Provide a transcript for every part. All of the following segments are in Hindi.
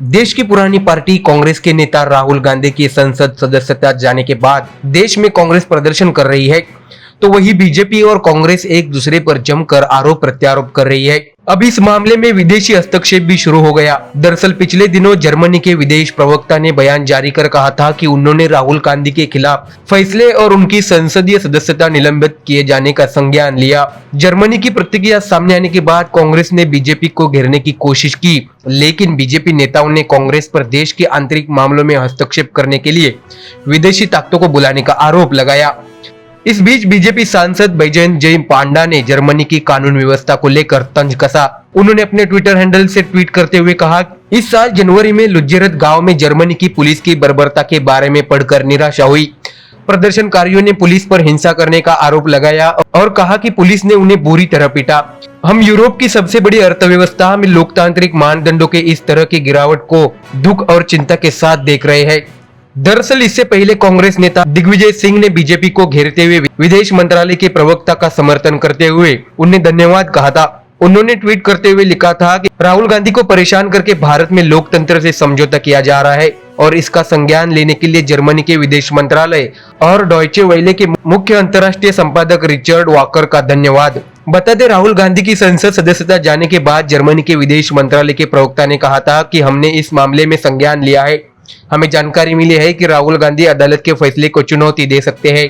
देश की पुरानी पार्टी कांग्रेस के नेता राहुल गांधी की संसद सदस्यता जाने के बाद देश में कांग्रेस प्रदर्शन कर रही है, तो वही बीजेपी और कांग्रेस एक दूसरे पर जमकर आरोप प्रत्यारोप कर रही है। अब इस मामले में विदेशी हस्तक्षेप भी शुरू हो गया। दरअसल पिछले दिनों जर्मनी के विदेश प्रवक्ता ने बयान जारी कर कहा था कि उन्होंने राहुल गांधी के खिलाफ फैसले और उनकी संसदीय सदस्यता निलंबित किए जाने का संज्ञान लिया। जर्मनी की प्रतिक्रिया सामने आने के बाद कांग्रेस ने बीजेपी को घेरने की कोशिश की, लेकिन बीजेपी नेताओं ने कांग्रेस पर देश के आंतरिक मामलों में हस्तक्षेप करने के लिए विदेशी ताकतों को बुलाने का आरोप लगाया। इस बीच बीजेपी सांसद बैजयंत जय पांडा ने जर्मनी की कानून व्यवस्था को लेकर तंज कसा। उन्होंने अपने ट्विटर हैंडल से ट्वीट करते हुए कहा, इस साल जनवरी में लुज्जेरत गांव में जर्मनी की पुलिस की बर्बरता के बारे में पढ़कर निराशा हुई। प्रदर्शनकारियों ने पुलिस पर हिंसा करने का आरोप लगाया और कहा कि पुलिस ने उन्हें बुरी तरह पीटा। हम यूरोप की सबसे बड़ी अर्थव्यवस्था में लोकतांत्रिक मानदंडों के इस तरह की गिरावट को दुख और चिंता के साथ देख रहे हैं। दरअसल इससे पहले कांग्रेस नेता दिग्विजय सिंह ने बीजेपी को घेरते हुए विदेश मंत्रालय के प्रवक्ता का समर्थन करते हुए उन्हें धन्यवाद कहा था। उन्होंने ट्वीट करते हुए लिखा था कि राहुल गांधी को परेशान करके भारत में लोकतंत्र से समझौता किया जा रहा है और इसका संज्ञान लेने के लिए जर्मनी के विदेश मंत्रालय और डॉयचे वेले के मुख्य अंतर्राष्ट्रीय संपादक रिचर्ड वॉकर का धन्यवाद। बता दें, राहुल गांधी की संसद सदस्यता जाने के बाद जर्मनी के विदेश मंत्रालय के प्रवक्ता ने कहा था कि हमने इस मामले में संज्ञान लिया है। हमें जानकारी मिली है कि राहुल गांधी अदालत के फैसले को चुनौती दे सकते हैं।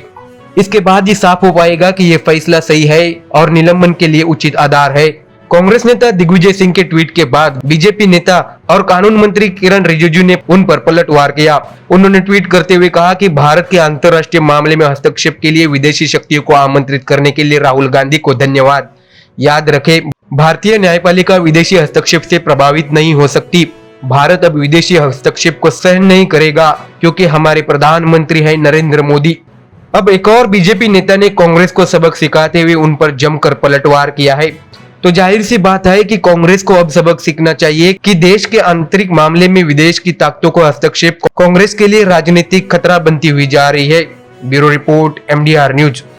इसके बाद ही साफ हो पाएगा कि यह फैसला सही है और निलंबन के लिए उचित आधार है। कांग्रेस नेता दिग्विजय सिंह के ट्वीट के बाद बीजेपी नेता और कानून मंत्री किरण रिजिजू ने उन पर पलटवार किया। उन्होंने ट्वीट करते हुए कहा कि भारत के अंतर्राष्ट्रीय मामले में हस्तक्षेप के लिए विदेशी शक्तियों को आमंत्रित करने के लिए राहुल गांधी को धन्यवाद। याद रखें, भारतीय न्यायपालिका विदेशी हस्तक्षेप से प्रभावित नहीं हो सकती। भारत अब विदेशी हस्तक्षेप को सहन नहीं करेगा क्योंकि हमारे प्रधानमंत्री है नरेंद्र मोदी। अब एक और बीजेपी नेता ने कांग्रेस को सबक सिखाते हुए उन पर जमकर पलटवार किया है। तो जाहिर सी बात है कि कांग्रेस को अब सबक सीखना चाहिए कि देश के आंतरिक मामले में विदेश की ताकतों को हस्तक्षेप कांग्रेस के लिए राजनीतिक खतरा बनती हुई जा रही है। Bureau report, MDR news.